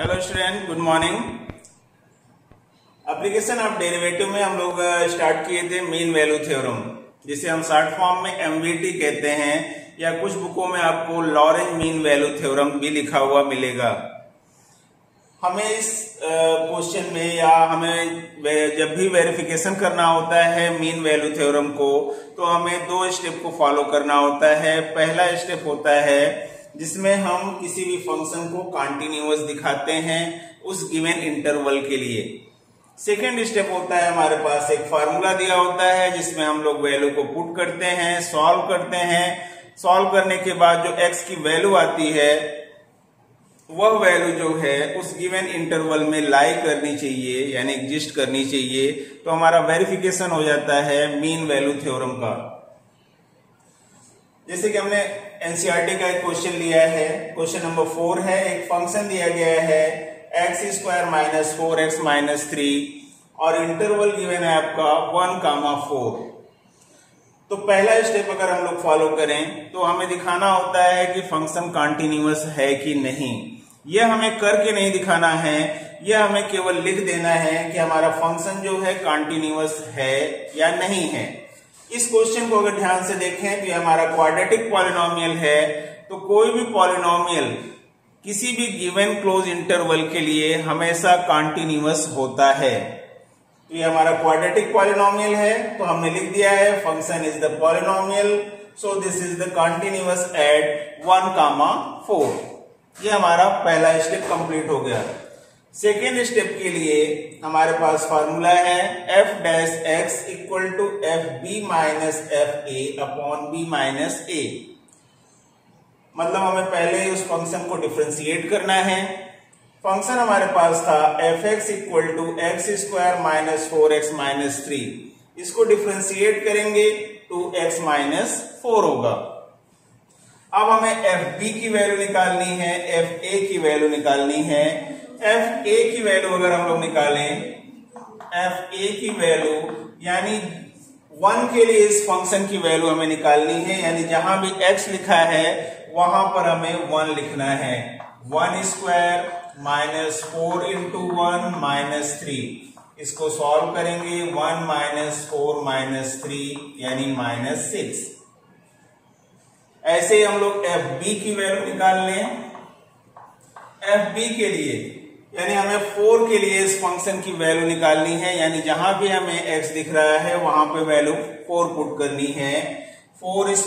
Hello student, good morning. Application of derivative में हम लोग स्टार्ट किए थे मीन वैल्यू थ्योरम, जिसे हम शॉर्ट फॉर्म में एमवीटी कहते हैं, या कुछ बुकों में आपको लॉरेंज मीन वैल्यू थ्योरम भी लिखा हुआ मिलेगा। हमें इस क्वेश्चन में या हमें जब भी वेरिफिकेशन करना होता है मीन वैल्यू थ्योरम को, तो हमें दो स्टेप को फॉलो करना होता है। पहला स्टेप होता है जिसमें हम किसी भी फंक्शन को कॉन्टिन्यूअस दिखाते हैं उस गिवन इंटरवल के लिए। सेकेंड स्टेप होता है हमारे पास एक फार्मूला दिया होता है जिसमें हम लोग वैल्यू को पुट करते हैं, सॉल्व करते हैं। सॉल्व करने के बाद जो x की वैल्यू आती है वह वैल्यू जो है उस गिवन इंटरवल में लाई करनी चाहिए, यानी एग्जिस्ट करनी चाहिए। तो हमारा वेरिफिकेशन हो जाता है मीन वैल्यू थ्योरम का। जैसे कि हमने एनसीईआरटी का एक क्वेश्चन लिया है, क्वेश्चन नंबर 4 है। एक फंक्शन दिया गया है x² - 4x - 3 और इंटरवल गिवन है आपका 1, 4। तो पहला स्टेप अगर हम लोग फॉलो करें तो हमें दिखाना होता है कि फंक्शन कॉन्टिन्यूअस है कि नहीं। यह हमें करके नहीं दिखाना है, यह हमें केवल लिख देना है कि हमारा फंक्शन जो है कॉन्टिन्यूअस है या नहीं है। इस क्वेश्चन को अगर ध्यान से देखें तो ये हमारा क्वाड्रेटिक पॉलिनोमियल है। तो कोई भी पॉलिनोमियल किसी भी गिवन क्लोज इंटरवल के लिए हमेशा कॉन्टिन्यूअस होता है। तो ये हमारा क्वाड्रेटिक पॉलिनोमियल है, तो हमने लिख दिया है function is the polynomial, so this is the continuous at 1, 4। ये हमारा पहला स्टेप कंप्लीट हो गया। सेकेंड स्टेप के लिए हमारे पास फार्मूला है f' equal to fb minus fa upon b minus a। मतलब हमें पहले उस फंक्शन को डिफरेंशिएट करना है। फंक्शन हमारे पास था fx equal to x² - 4x - 3। इसको डिफरेंशिएट करेंगे 2x - 4 होगा। अब हमें fb की वैल्यू निकालनी है, fa की वैल्यू निकालनी है। fa की वैल्यू अगर हम लोग निकालें, fa की वैल्यू यानी 1 के लिए इस फंक्शन की वैल्यू हमें निकालनी है, यानी जहां भी x लिखा है वहां पर हमें 1 लिखना है। 1² - 4 × 1 - 3। इसको सॉल्व करेंगे 1 - 4 - 3 यानी -6। ऐसे ही हम लोग fb की वैल्यू निकाल लें। fb के लिए यानी हमें 4 के लिए इस फंक्शन की वैल्यू निकालनी है, यानी जहां भी हमें x दिख रहा है वहां पे वैल्यू 4 पुट करनी है। 4² -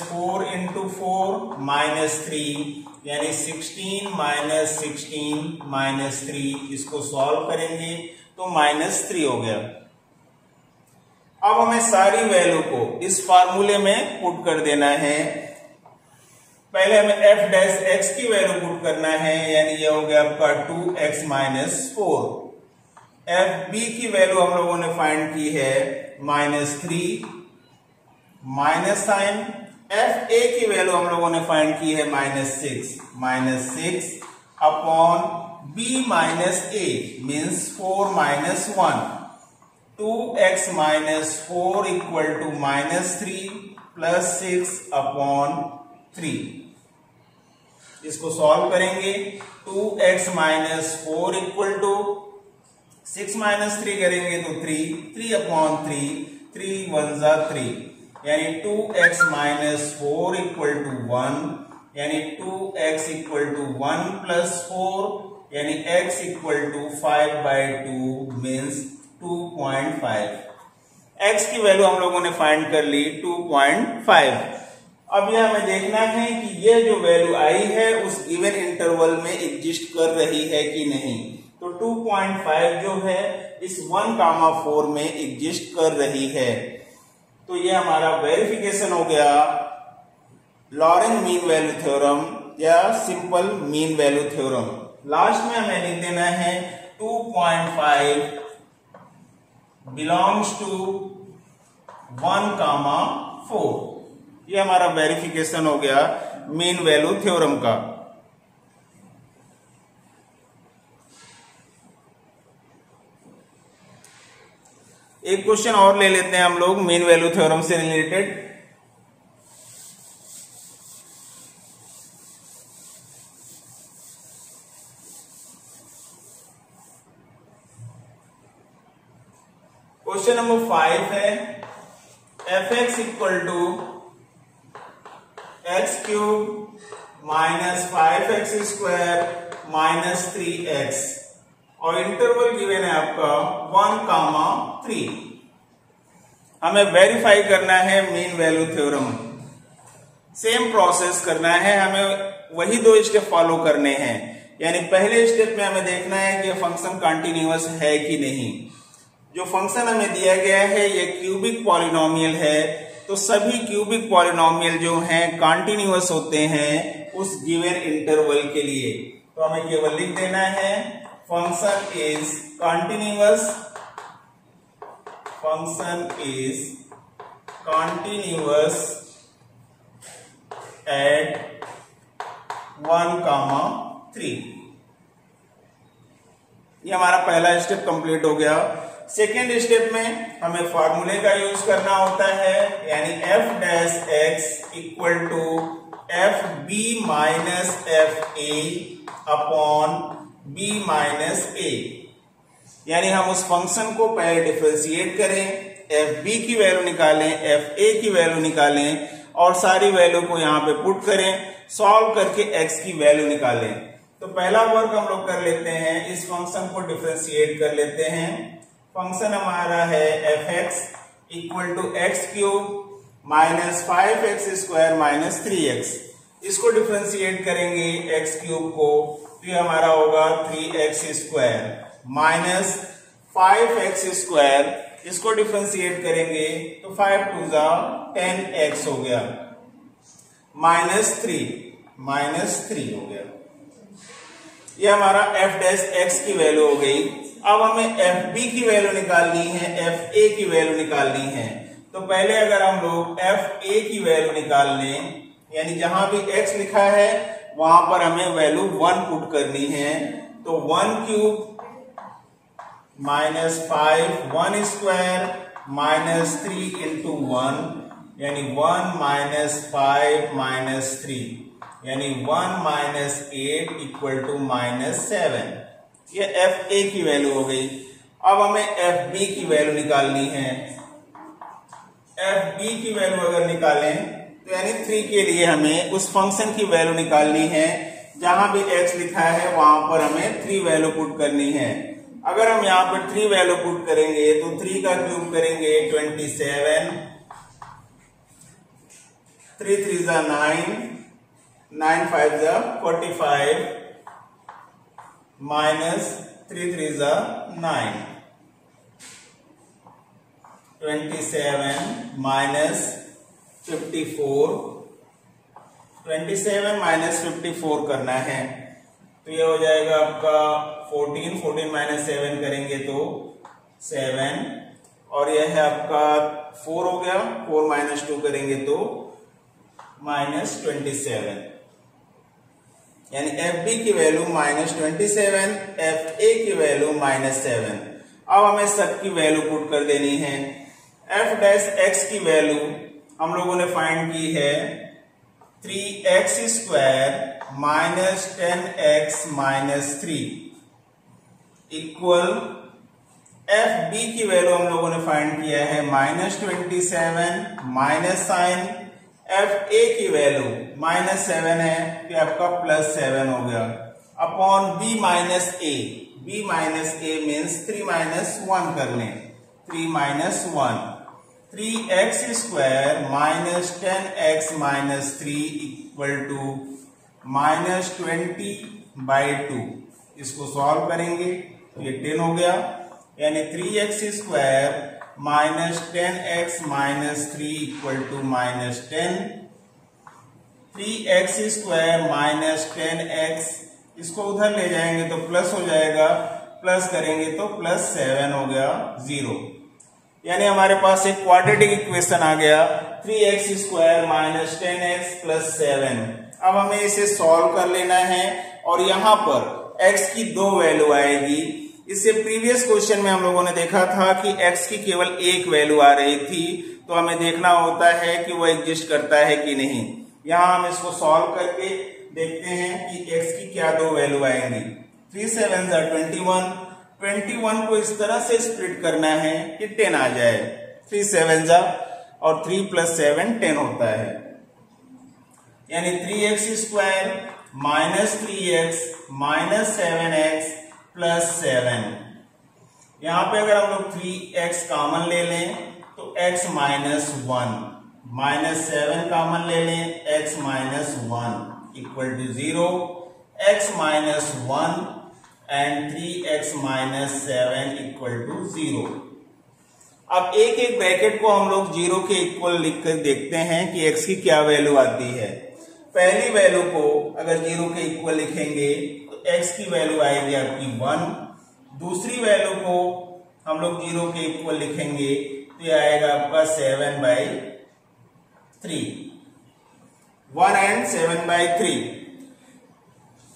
4 × 4 - 3 यानी 16 - 16 - 3। इसको सॉल्व करेंगे तो -3 हो गया। अब हमें सारी वैल्यू को इस फार्मूले में पुट कर देना है। पहले हमें f' की वैल्यू पुट करना है, यानी ये हो गया आपका 2x - 4। fb की वैल्यू हम लोगों ने फाइंड की है -3 माइनस साइन। fa की वैल्यू हम लोगों ने फाइंड की है -6 upon b minus a means 4 - 1। 2x - 4 equal to -3 plus 6 upon 3। इसको सॉल्व करेंगे 2x - 4 इक्वल टू 6 - 3 करेंगे तो 3 अपॉन 3 1 3 यानी 2x - 4 इक्वल टू 1, यानी 2x इक्वल टू 1 प्लस 4 यानी x equal to 5/2 means 2.5। x की वैल्यू हम लोगों ने फाइंड कर ली 2.5। अब यह हमें देखना है कि यह जो वैल्यू आई है उस गिवन इंटरवल में एग्जिस्ट कर रही है कि नहीं। तो 2.5 जो है इस 1, 4 में एग्जिस्ट कर रही है। तो यह हमारा वेरिफिकेशन हो गया लॉरेंज मीन वैल्यू थ्योरम या simple mean value theorem. Last में हमें लिख देना है 2.5 बिलोंग्स टू 1, 4। ये हमारा वेरिफिकेशन हो गया मीन वैल्यू थ्योरम का। एक क्वेश्चन और ले लेते हैं हम लोग मीन वैल्यू थ्योरम से रिलेटेड। क्वेश्चन नंबर 5 है fx equal to x cube minus 5x square minus 3x और इंटरवल गिवन है आपका 1, 3। हमें वेरीफाई करना है mean value theorem. Same process करना है, हमें वही 2 स्टेप फॉलो करने हैं। यानी पहले स्टेप में हमें देखना है कि फंक्शन कंटिन्यूअस है कि नहीं। जो फंक्शन हमें दिया गया है ये क्यूबिक पॉलिनोमियल है, तो सभी क्यूबिक पॉलिनोमियल जो हैं कंटिन्यूअस होते हैं उस गिवन इंटरवल के लिए। तो हमें केवल लिख देना है function is continuous, function is continuous at 1, 3। ये हमारा पहला स्टेप कंप्लीट हो गया। सेकेंड स्टेप में हमें फॉर्मूले का यूज करना होता है, यानी f dash x equal to f b minus f a upon b minus a. यानी हम उस फंक्शन को पहले डिफरेंशिएट करें, एफ बी की वैल्यू निकालें, एफ ए की वैल्यू निकालें और सारी वैल्यू को यहाँ पे पुट करें, सॉल्व करके एक्स की वैल्यू निकालें। तो पहला वर्क हम लोग कर लेते हैं, इस फंक्शन को डिफरेंशिएट कर लेते हैं। फंक्शन हमारा है f x equal to x cube minus 5x square minus 3x। इसको डिफरेंशिएट करेंगे एक्स क्यूब को, तो ये हमारा होगा 3x square minus 5x square. इसको डिफरेंशिएट करेंगे तो 5 2 10x हो गया माइनस 3 हो गया। ये हमारा f डैश x की वैल्यू हो गई। अब हमें एफ बी की वैल्यू निकालनी है, एफ ए की वैल्यू निकालनी है। तो पहले अगर हम लोग एफ ए की वैल्यू निकाल लें, यानी जहां भी x लिखा है वहां पर हमें वैल्यू 1 पुट करनी है। तो 1 cube minus 5 1 square minus 3 into 1 यानी 1 माइनस 5 माइनस 3 यानी 1 माइनस 8 इक्वल टू माइनस 7। ये एफ ए की वैल्यू हो गई। अब हमें एफ बी की वैल्यू निकालनी है। एफ बी की वैल्यू अगर निकालें तो यानी 3 के लिए हमें उस फंक्शन की वैल्यू निकालनी है, जहां भी x लिखा है वहां पर हमें 3 वैल्यू पुट करनी है। अगर हम यहाँ पर 3 वैल्यू पुट करेंगे तो 3 का क्यूब करेंगे 27, 3 3 9, 9 5 45 माइनस 3 3 9, 27 माइनस 54, 27 माइनस 54 करना है। तो ये हो जाएगा आपका 14 माइनस 7 करेंगे तो 7 और यह है आपका 4 हो गया। 4 माइनस 2 करेंगे तो माइनस 27, यानी एफ बी की वैल्यू माइनस 27, एफ ए की वैल्यू माइनस 7। अब हमें सब की वैल्यू पुट कर देनी है। एफ डैश एक्स की वैल्यू हम लोगों ने फाइंड की है 3x square minus 10x minus 3 equal f b की वैल्यू हम लोगों ने फाइंड किया है minus 27 minus sign f a की वैल्यू माइनस 7 है तो आपका प्लस 7 हो गया upon b minus a. B minus a means 3 minus 1 कर लें, 3 minus 1 3x square minus 10x minus 3 equal to minus 20/2। इसको सॉल्व करेंगे तो ये 10 हो गया, यानी 3x square minus 10x minus 3 equal to minus 10। 3x square minus 10x, इसको उधर ले जाएंगे तो प्लस हो जाएगा, प्लस करेंगे तो प्लस 7 हो गया 0। यानी हमारे पास एक क्वाड्रेटिक इक्वेशन आ गया 3x square minus 10x plus 7। अब हमें इसे सॉल्व कर लेना है और यहाँ पर x की 2 वैल्यू आएगी। इससे प्रीवियस क्वेश्चन में हम लोगों ने देखा था कि x की केवल एक वैल्यू आ रही थी, तो हमें देखना होता है कि वो एग्जिस्ट करता है कि नहीं। यहाँ हम इसको सॉल्व करके देखते हैं कि x की क्या 2 वैल्यू आएंगी। 3 7 21, 21 को इस तरह से स्प्लिट करना है कि 10 आ जाए। 3 7 जा और 3 + 7 10 होता है, यानी 3x² minus 3x minus 7x plus 7। यहां पे अगर हम लोग 3x कॉमन ले लें तो x माइनस 1, माइनस 7 कॉमन ले लें x minus 1 equal to 0, x minus 1 and 3x minus 7 equal to 0। अब एक एक ब्रैकेट को हम लोग 0 के इक्वल लिखकर देखते हैं कि x की क्या वैल्यू आती है। पहली वैल्यू को अगर 0 के इक्वल लिखेंगे तो x की वैल्यू आएगी आपकी 1। दूसरी वैल्यू को हम लोग 0 के इक्वल लिखेंगे तो यह आएगा आपका 7/3, 1 एंड 7/3।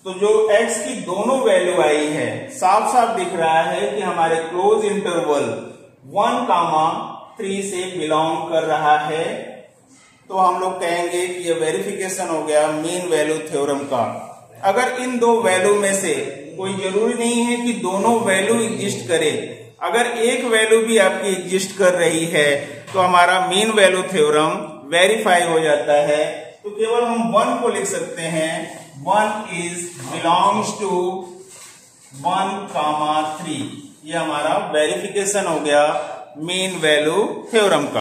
तो जो x की दोनों वैल्यू आई है, साफ साफ दिख रहा है कि हमारे क्लोज इंटरवल 1, 3 से बिलोंग कर रहा है। तो हम लोग कहेंगे कि ये वेरिफिकेशन हो गया मीन वैल्यू थ्योरम का। अगर इन दो वैल्यू में से कोई जरूरी नहीं है कि दोनों वैल्यू एग्जिस्ट करे, अगर एक वैल्यू भी आपकी एग्जिस्ट कर रही है तो हमारा मीन वैल्यू थ्योरम वेरीफाई हो जाता है। तो केवल हम 1 को लिख सकते हैं, 1 इज बिलोंग्स टू 1, 3। ये हमारा वेरिफिकेशन हो गया मीन वैल्यू थ्योरम का।